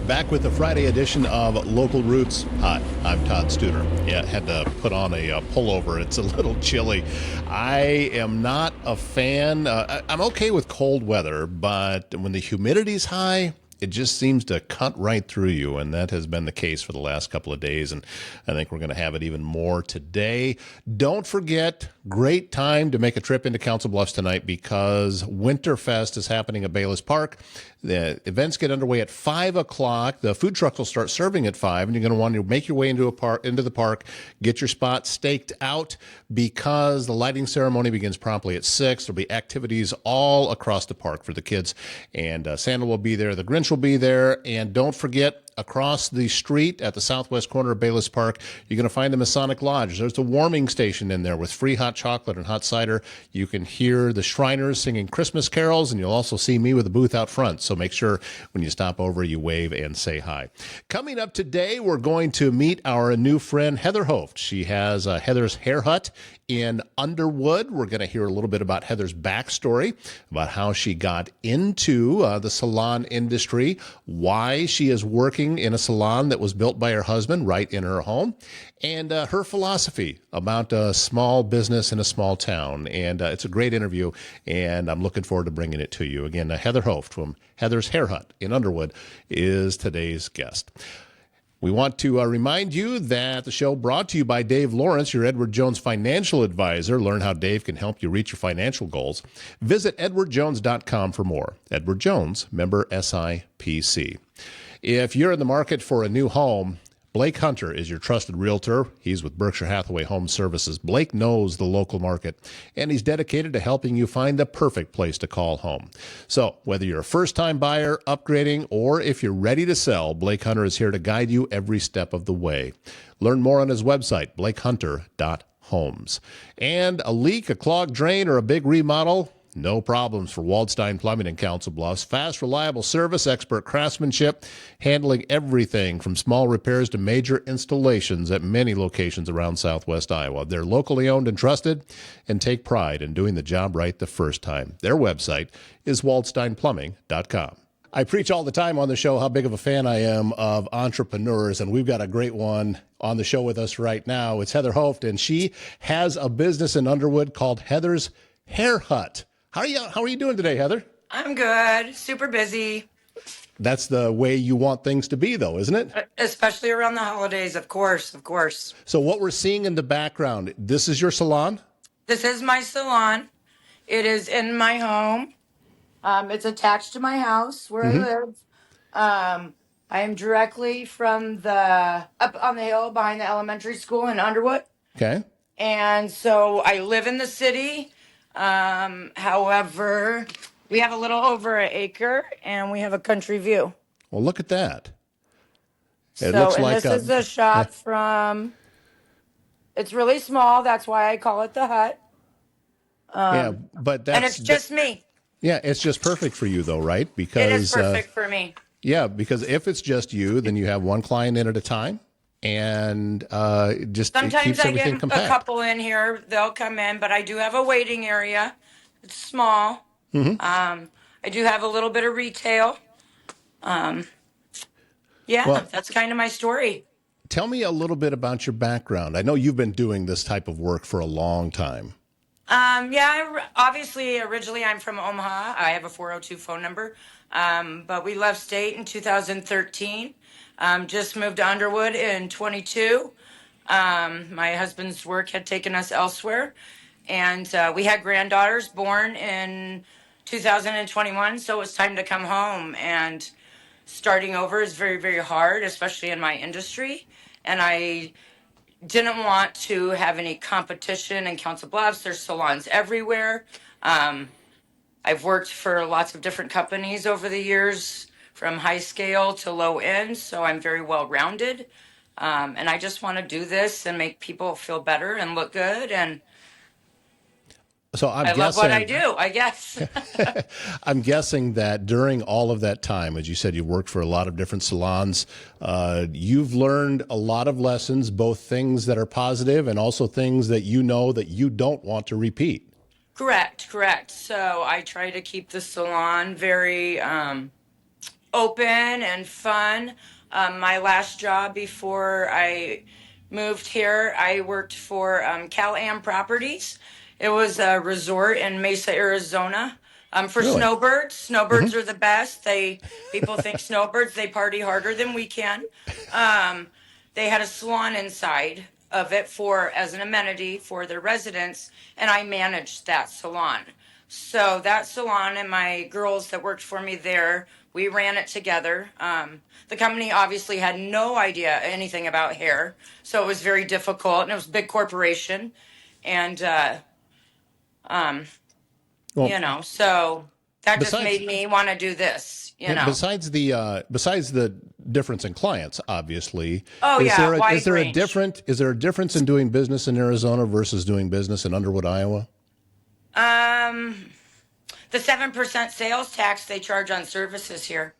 Back with the Friday edition of Local Roots. Hi, I'm Todd Studer. Yeah, had to put on a pullover. It's a little chilly. I am not a fan. I'm okay with cold weather, but when the humidity's high, it just seems to cut right through you, and that has been the case for the last couple of days, and I think we're going to have it even more today. Don't forget, great time to make a trip into Council Bluffs tonight because Winterfest is happening at Bayless Park. The events get underway at 5 o'clock. The food truck will start serving at 5, and you're going to want to make your way into the park, get your spot staked out because the lighting ceremony begins promptly at 6. There'll be activities all across the park for the kids, and Santa will be there. The Grinch will be there, and don't forget, across the street at the southwest corner of Bayless Park, you're going to find the Masonic Lodge. There's a warming station in there with free hot chocolate and hot cider. You can hear the Shriners singing Christmas carols, and you'll also see me with a booth out front. So make sure when you stop over, you wave and say hi. Coming up today, we're going to meet our new friend, Heather Hoeft. She has Heather's Hair Hut in Underwood. We're going to hear a little bit about Heather's backstory, about how she got into the salon industry, why she is working in a salon that was built by her husband right in her home, and her philosophy about a small business in a small town. And it's a great interview, and I'm looking forward to bringing it to you. Again, Heather Hoeft from Heather's Hair Hut in Underwood is today's guest. We want to remind you that the show brought to you by Dave Lawrence, your Edward Jones financial advisor. Learn how Dave can help you reach your financial goals. Visit edwardjones.com for more. Edward Jones, member SIPC. If you're in the market for a new home, Blake Hunter is your trusted realtor. He's with Berkshire Hathaway Home Services. Blake knows the local market, and he's dedicated to helping you find the perfect place to call home. So whether you're a first-time buyer, upgrading, or if you're ready to sell, Blake Hunter is here to guide you every step of the way. Learn more on his website, blakehunter.homes. And a leak, a clogged drain, or a big remodel? No problems for Waldstein Plumbing in Council Bluffs. Fast, reliable service, expert craftsmanship, handling everything from small repairs to major installations at many locations around southwest Iowa. They're locally owned and trusted and take pride in doing the job right the first time. Their website is waldsteinplumbing.com. I preach all the time on the show how big of a fan I am of entrepreneurs, and we've got a great one on the show with us right now. It's Heather Hoeft, and she has a business in Underwood called Heather's Hair Hut. How are you doing today, Heather? I'm good. Super busy. That's the way you want things to be, though, isn't it? Especially around the holidays, of course, of course. So what we're seeing in the background, this is your salon? This is my salon. It is in my home. It's attached to my house where I live. I am directly from up on the hill behind the elementary school in Underwood. Okay. And so I live in the city. However, we have a little over an acre and we have a country view. Well, look at that. It looks like this is a shot from, it's really small. That's why I call it the hut. But that's, and it's just me. Yeah, it's just perfect for you, though, right? Because it is perfect for me. Yeah, because if it's just you, then you have one client in at a time. And just sometimes it keeps I everything get compact. a couple in here. They'll come in, but I do have a waiting area. It's small. I do have a little bit of retail. Well, that's kind of my story. Tell me a little bit about your background. I know you've been doing this type of work for a long time. Obviously, originally I'm from Omaha. I have a 402 phone number, but we left state in 2013. Just moved to Underwood in 22. My husband's work had taken us elsewhere, and we had granddaughters born in 2021, so it was time to come home. And starting over is very, very hard, especially in my industry, and I didn't want to have any competition in Council Bluffs. There's salons everywhere. I've worked for lots of different companies over the years, from high scale to low end, so I'm very well rounded. And I just want to do this and make people feel better and look good. And so I love what I do, I guess. I'm guessing that during all of that time, as you said, you worked for a lot of different salons. You've learned a lot of lessons, both things that are positive and also things that you know that you don't want to repeat. Correct. So I try to keep the salon very open and fun. My last job before I moved here, I worked for Cal-Am Properties. It was a resort in Mesa, Arizona. For Really? snowbirds. Hmm. Snowbirds are the best. People think snowbirds, they party harder than we can. Um, they had a salon inside of it for as an amenity for their residents, and I managed that salon. So that salon and my girls that worked for me there, we ran it together. The company obviously had no idea anything about hair, so it was very difficult, and it was a big corporation, and um, Well, so that just besides made me want to do this. besides the difference in clients, obviously, Oh yeah, wide range. is there a difference in doing business in Arizona versus doing business in Underwood, Iowa? Um, the 7% sales tax they charge on services here.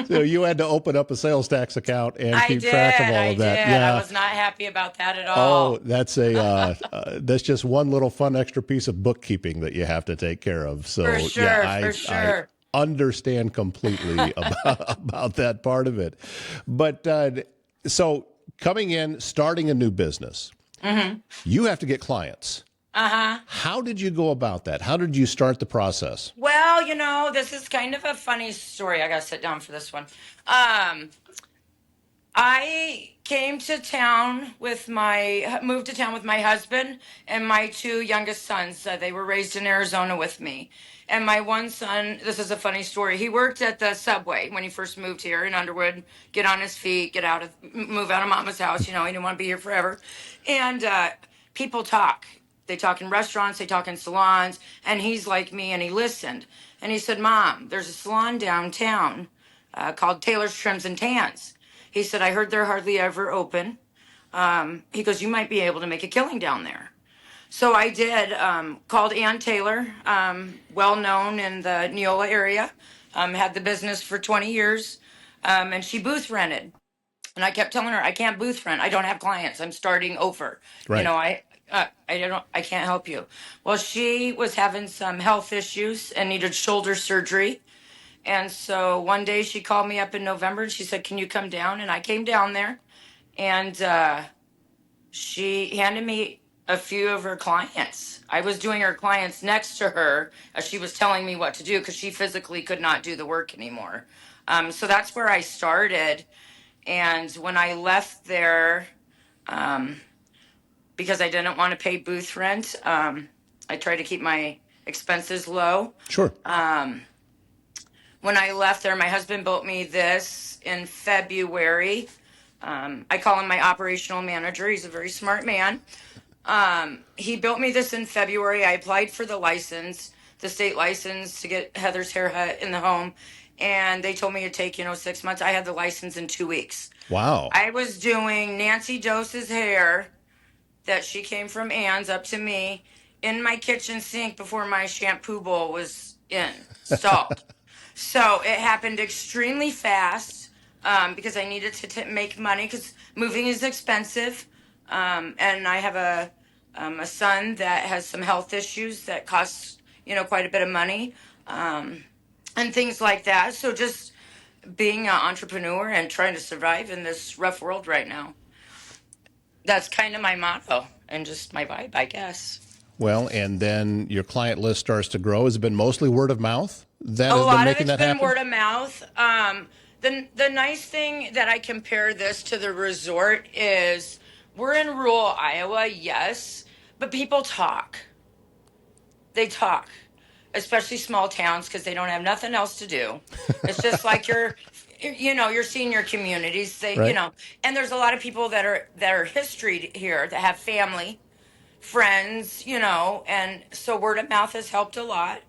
So you had to open up a sales tax account and I keep track of did. all I of that. did. I Yeah. was not happy about that at Oh, all. that's just one little fun extra piece of bookkeeping that you have to take care of. For So yeah, sure, for I sure. understand completely about that part of it. But so coming in, starting a new business, Hmm. you have to get clients. Uh-huh. How did you go about that? How did you start the process? Well, this is kind of a funny story. I gotta sit down for this one. Um, I moved to town with my husband and my two youngest sons. They were raised in Arizona with me. And my one son, this is a funny story. He worked at the subway when he first moved here in Underwood, get on his feet, move out of mama's house. He didn't want to be here forever. And people talk. They talk in restaurants, they talk in salons. And he's like me and he listened. And he said, Mom, there's a salon downtown called Taylor's Trims and Tans. He said, I heard they're hardly ever open. He goes, you might be able to make a killing down there. So I did. Called Ann Taylor, well known in the Neola area. Had the business for 20 years, and she booth rented. And I kept telling her, I can't booth rent. I don't have clients. I'm starting over. Right. I can't help you. Well, she was having some health issues and needed shoulder surgery. And so one day she called me up in November and she said, can you come down? And I came down there and she handed me a few of her clients. I was doing her clients next to her as she was telling me what to do because she physically could not do the work anymore. So that's where I started. And when I left there, um, because I didn't want to pay booth rent, I tried to keep my expenses low. Sure. When I left there, my husband built me this in February. I call him my operational manager. He's a very smart man. He built me this in February. I applied for the license, the state license to get Heather's Hair Hut in the home. And they told me it'd take, 6 months. I had the license in 2 weeks. Wow. I was doing Nancy Dose's hair that she came from Ann's up to me in my kitchen sink before my shampoo bowl was installed. So it happened extremely fast because I needed to make money because moving is expensive. And I have a son that has some health issues that costs, quite a bit of money and things like that. So just being an entrepreneur and trying to survive in this rough world right now. That's kind of my motto and just my vibe, I guess. Well, and then your client list starts to grow. Has it been mostly word of mouth that A has been lot of making it's that been happen? word of mouth. The nice thing that I compare this to the resort is we're in rural Iowa, yes, but people talk. They talk, especially small towns because they don't have nothing else to do. It's just like your senior communities. Right. And there's a lot of people that are historied here that have family friends, and so word of mouth has helped a lot.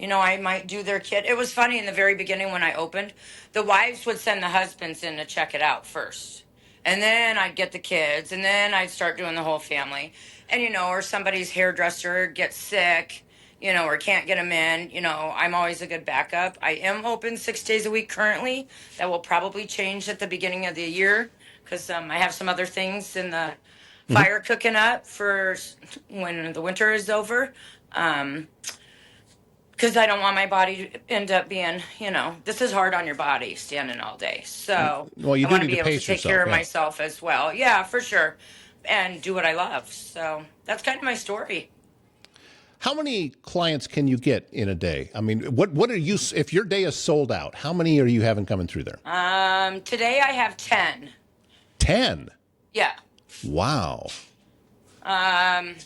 I might do their kid. It was funny in the very beginning when I opened, the wives would send the husbands in to check it out first. And then I'd get the kids, and then I'd start doing the whole family. And, or somebody's hairdresser gets sick, or can't get them in. I'm always a good backup. I am open 6 days a week currently. That will probably change at the beginning of the year because I have some other things in the Hmm. fire cooking up for when the winter is over. because I don't want my body to end up being, this is hard on your body standing all day. So Well, you I do want to need to be able to pace take care yourself. of Yeah. myself as well. Yeah, for sure. And do what I love. So that's kind of my story. How many clients can you get in a day? I mean, what are you, if your day is sold out, how many are you having coming through there? Today I have 10. 10. Yeah. Wow. Um,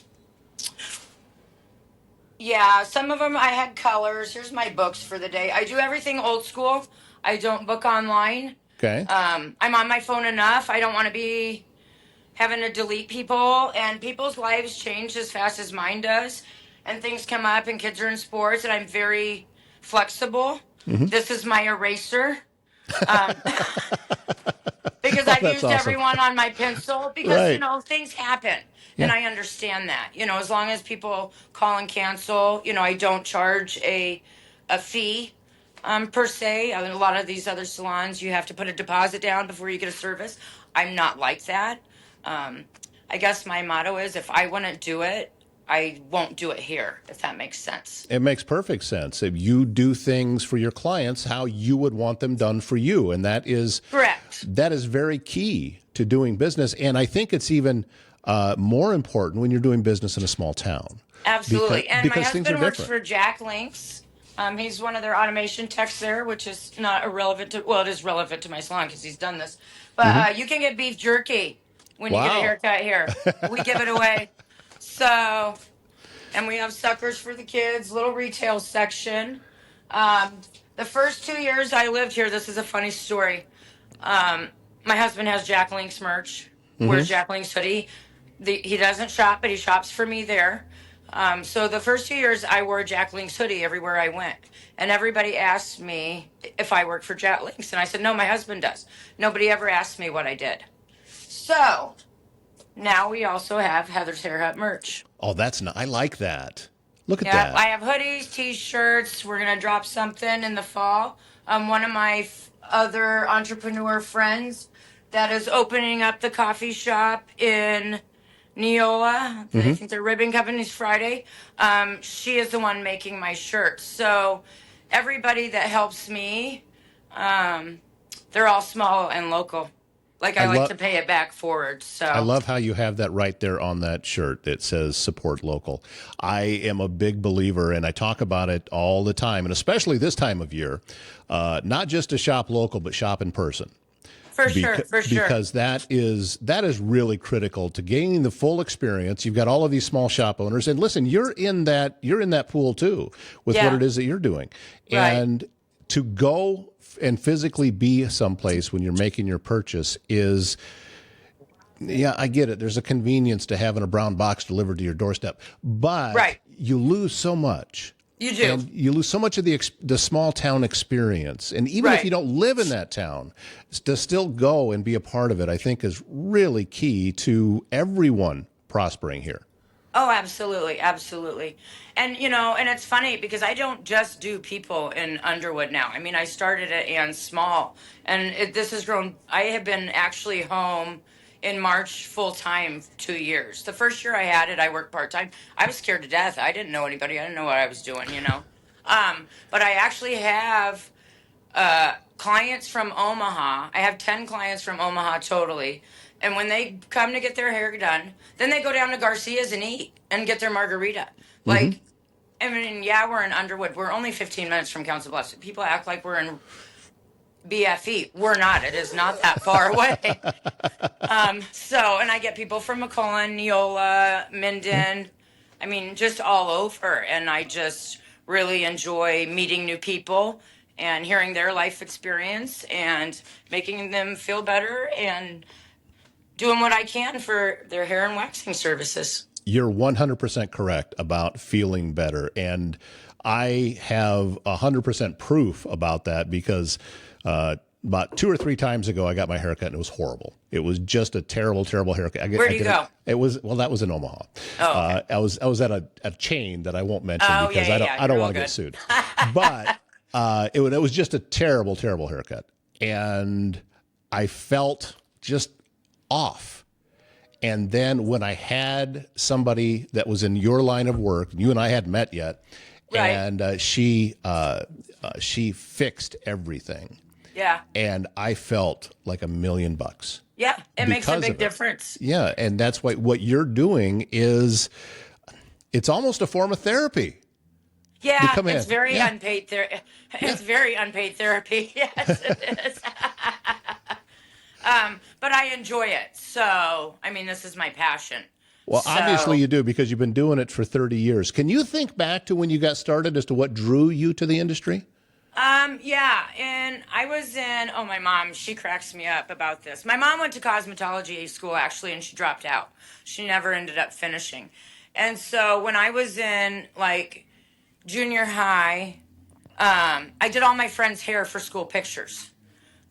yeah, some of them I had colors. Here's my books for the day. I do everything old school. I don't book online. Okay. I'm on my phone enough. I don't want to be having to delete people, and people's lives change as fast as mine does, and things come up, and kids are in sports, and I'm very flexible. This is my eraser. Um, because Oh, I've that's used awesome. everyone on my pencil because Right. things happen, and Yeah. I understand that. As long as people call and cancel, I don't charge a fee per se. I mean, a lot of these other salons, you have to put a deposit down before you get a service. I'm not like that. um, I guess my motto is, if I wouldn't do it, I won't do it here, if that makes sense. It makes perfect sense. If you do things for your clients how you would want them done for you, and Correct. that is very key to doing business. And I think it's even more important when you're doing business in a small town. Absolutely. And my Because things are husband works different. for Jack Links. He's one of their automation techs there, which is not irrelevant to, well, it is relevant to my salon because he's done this. But you can get beef jerky when you get a Wow. haircut here. We give it away. So, and we have suckers for the kids, little retail section. Um, the first 2 years I lived here, this is a funny story. Um, my husband has Jack Links merch, wears Jack Links hoodie. He doesn't shop, but he shops for me there. So the first 2 years, I wore a Jack Links hoodie everywhere I went, and everybody asked me if I worked for Jack Links, and I said no, my husband does. Nobody ever asked me what I did. So now we also have Heather's Hair Hut merch. Oh, that's not, I like that. Look at Yeah, that. I have hoodies, t-shirts. We're gonna drop something in the fall. One of my other entrepreneur friends that is opening up the coffee shop in Neola. I think their ribbon company's Friday. She is the one making my shirts. So everybody that helps me, they're all small and local. Like I I like love to pay it back forward. I So love how you have that right there on that shirt that says support local. I am a big believer, and I talk about it all the time, and especially this time of year, not just to shop local, but shop in person. for sure, for sure. Because that is really critical to gaining the full experience. You've got all of these small shop owners, and listen, you're in that pool too with what Yeah. it is that you're doing, Right. and to go and physically be someplace when you're making your purchase is. Yeah, I get it. There's a convenience to having a brown box delivered to your doorstep, but Right. you lose so much. You do. And you lose so much of the small town experience. And even if Right. you don't live in that town, to still go and be a part of it, I think is really key to everyone prospering here. Oh, absolutely, absolutely. And and it's funny because I don't just do people in Underwood now. I mean, I started at Ann Small, and this has grown. I have been actually home in March full time 2 years. The first year I had it, I worked part time. I was scared to death. I didn't know anybody. I didn't know what I was doing. But I actually have clients from Omaha. I have 10 clients from Omaha totally. And when they come to get their hair done, then they go down to Garcia's and eat and get their margarita. Like, I mean, yeah, we're in Underwood. We're only 15 minutes from Council Bluffs. People act like we're in BFE. We're not. It is not that far away. And I get people from McClellan, Neola, Minden. I mean, just all over. And I just really enjoy meeting new people and hearing their life experience and making them feel better and doing what I can for their hair and waxing services. You're 100% correct about feeling better. And I have 100% proof about that because about 2 or 3 times ago, I got my haircut and it was horrible. It was just a terrible, terrible haircut. Where'd you go? It was, well, that was in Omaha. Oh, okay. I was at a chain that I won't mention Oh, because yeah, I don't yeah, I don't you're all want to get good. sued. But it was just a terrible, terrible haircut, and I felt just off. And then when I had somebody that was in your line of work, you and I hadn't met yet, Right. and she fixed everything, Yeah. and I felt like $1,000,000 Yeah. It makes a because big of it. difference. Yeah, and that's what you're doing is it's almost a form of therapy. You Yeah, come it's in, very yeah, unpaid therapy. yeah. It's very unpaid therapy. Yes, it is. But I enjoy it. So, I mean, this is my passion. Well, obviously So, you do because you've been doing it for 30 years. Can you think back to when you got started as to what drew you to the industry? yeah, and I was in, oh, my mom, she cracks me up about this. My mom went to cosmetology school actually, and she dropped out. She never ended up finishing. And so when I was in like junior high, I did all my friends' hair for school pictures.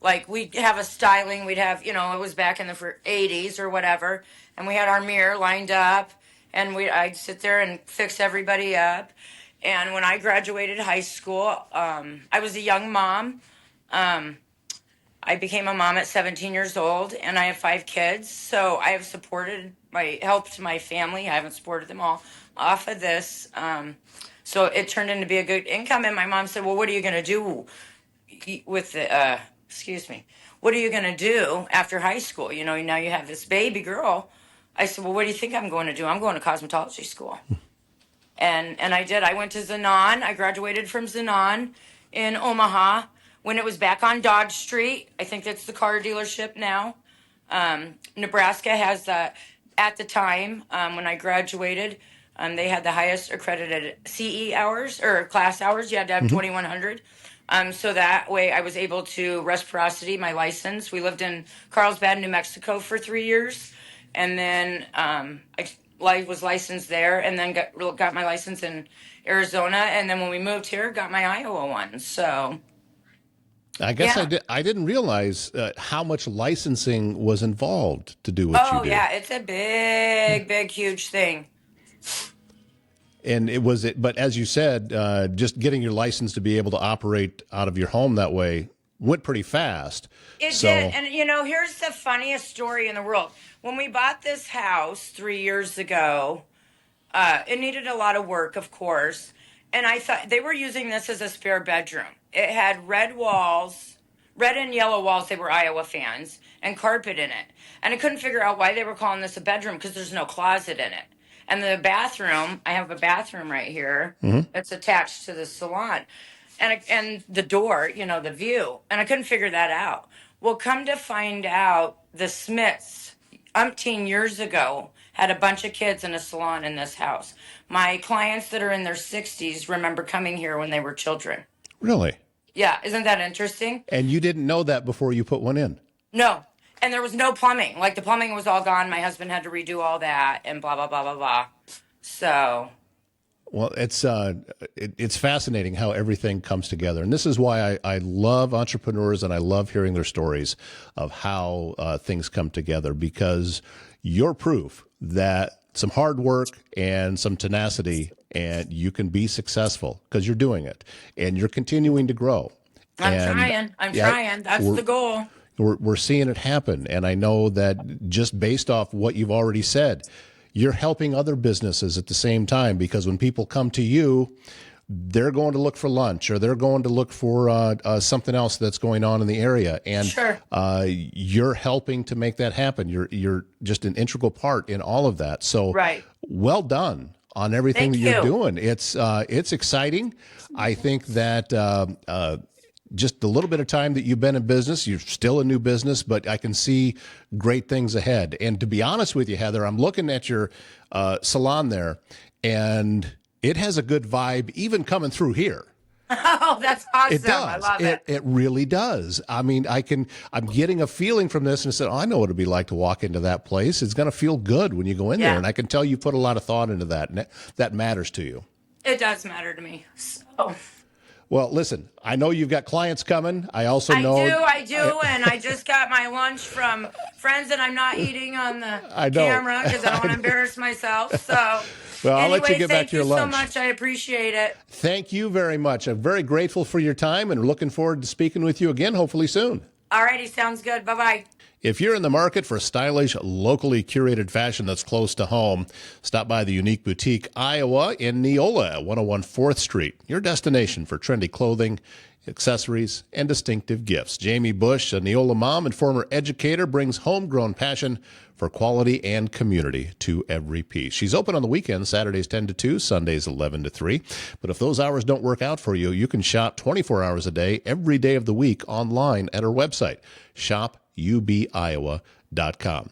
Like we'd have a styling, we'd have, it was back in the 80s or whatever, and we had our mirror lined up, and I'd sit there and fix everybody up. And when I graduated high school, I was a young mom. I became a mom at 17 years old, and I have 5 kids. So I have helped my family. I haven't supported them all off of this. So it turned into be a good income. And my mom said, "Well, what are you going to do with the, excuse me, what are you going to do after high school? Now you have this baby girl." I said, "Well, what do you think I'm going to do? I'm going to cosmetology school." And I did. I went to Zanon. I graduated from Zanon in Omaha when it was back on Dodge Street. I think that's the car dealership now. Nebraska has at the time when I graduated, they had the highest accredited CE hours or class hours. You had to have 2,100. So that way I was able to reciprocity my license. We lived in Carlsbad, New Mexico for 3 years. And then I was licensed there, and then got my license in Arizona. And then when we moved here, got my Iowa one. So I guess yeah. I didn't realize how much licensing was involved to do what you Oh do. yeah, it's a big, huge thing. And but as you said, just getting your license to be able to operate out of your home that way went pretty fast. It So, did. And here's the funniest story in the world. When we bought this house 3 years ago, it needed a lot of work, of course. And I thought they were using this as a spare bedroom. It had red walls, red and yellow walls. They were Iowa fans, and carpet in it. And I couldn't figure out why they were calling this a bedroom because there's no closet in it. And the bathroom, I have a bathroom right here that's attached to the salon. And the door, the view. And I couldn't figure that out. Well, come to find out, the Smiths, umpteen years ago, had a bunch of kids in a salon in this house. My clients that are in their 60s remember coming here when they were children. really? Yeah, isn't that interesting? And you didn't know that before you put one in? No. And there was no plumbing. Like the plumbing was all gone. My husband had to redo all that and blah, blah, blah, blah, blah. So. Well, it's fascinating how everything comes together. And this is why I love entrepreneurs, and I love hearing their stories of how things come together, because you're proof that some hard work and some tenacity, and you can be successful because you're doing it and you're continuing to grow. I'm And trying. That's the goal. We're seeing it happen. And I know that just based off what you've already said, you're helping other businesses at the same time, because when people come to you, they're going to look for lunch, or they're going to look for something else that's going on in the area. And Sure. You're helping to make that happen. You're just an integral part in all of that. So Right. well done on everything Thank that you're you. doing. It's exciting. I think that just the little bit of time that you've been in business, you're still a new business, but I can see great things ahead. And to be honest with you, Heather, I'm looking at your salon there, and it has a good vibe even coming through here. Oh, that's awesome. It does. I love it. It really does. I mean, I'm getting a feeling from this, and I said, I know what it'd be like to walk into that place. It's going to feel good when you go in there. And I can tell you put a lot of thought into that, and that matters to you. It does matter to me. So. Well, listen, I know you've got clients coming. I also know. I do, and I just got my lunch from friends that I'm not eating on the camera because I don't want to embarrass myself. So, well, I'll anyway, let you get back to your lunch. Thank you so much. I appreciate it. Thank you very much. I'm very grateful for your time and looking forward to speaking with you again, hopefully soon. All righty, sounds good. Bye-bye. If you're in the market for stylish, locally curated fashion that's close to home, stop by the unique boutique Iowa in Neola at 101 4th Street, your destination for trendy clothing, accessories, and distinctive gifts. Jamie Bush, a Neola mom and former educator, brings homegrown passion for quality and community to every piece. She's open on the weekends, Saturdays 10 to 2, Sundays 11 to 3. But if those hours don't work out for you, you can shop 24 hours a day, every day of the week online at her website, shopubiowa.com.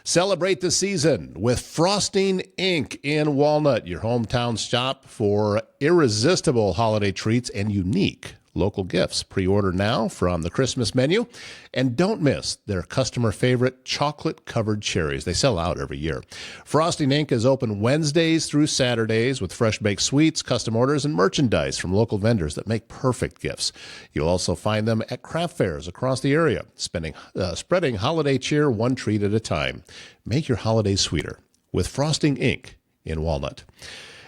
Celebrate the season with Frosting Inc. in Walnut, your hometown shop for irresistible holiday treats and unique local gifts. Pre-order now from the Christmas menu. And don't miss their customer favorite chocolate-covered cherries. They sell out every year. Frosting Inc. is open Wednesdays through Saturdays with fresh baked sweets, custom orders, and merchandise from local vendors that make perfect gifts. You'll also find them at craft fairs across the area, spreading holiday cheer one treat at a time. Make your holidays sweeter with Frosting Inc. in Walnut.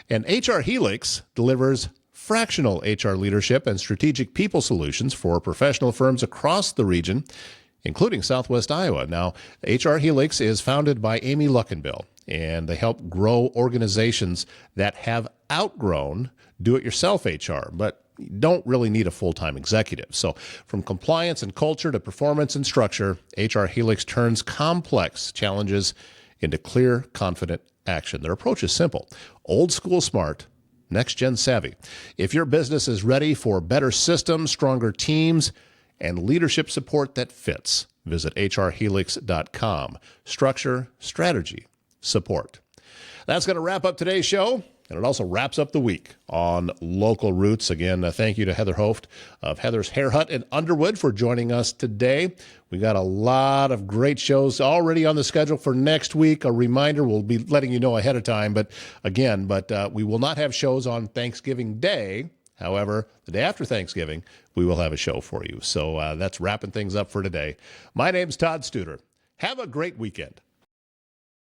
And HR Helix delivers fractional HR leadership and strategic people solutions for professional firms across the region, including Southwest Iowa. Now, HR Helix is founded by Amy Luckenbill, and they help grow organizations that have outgrown do-it-yourself HR, but don't really need a full-time executive. So from compliance and culture to performance and structure, HR Helix turns complex challenges into clear, confident action. Their approach is simple: old school smart, next-gen savvy. If your business is ready for better systems, stronger teams, and leadership support that fits, visit hrhelix.com. Structure, strategy, support. That's going to wrap up today's show, and it also wraps up the week on Local Roots. Again, thank you to Heather Hoeft of Heather's Hair Hut in Underwood for joining us today. We got a lot of great shows already on the schedule for next week. A reminder, we'll be letting you know ahead of time, but we will not have shows on Thanksgiving Day. However, the day after Thanksgiving, we will have a show for you. So that's wrapping things up for today. My name's Todd Studer. Have a great weekend.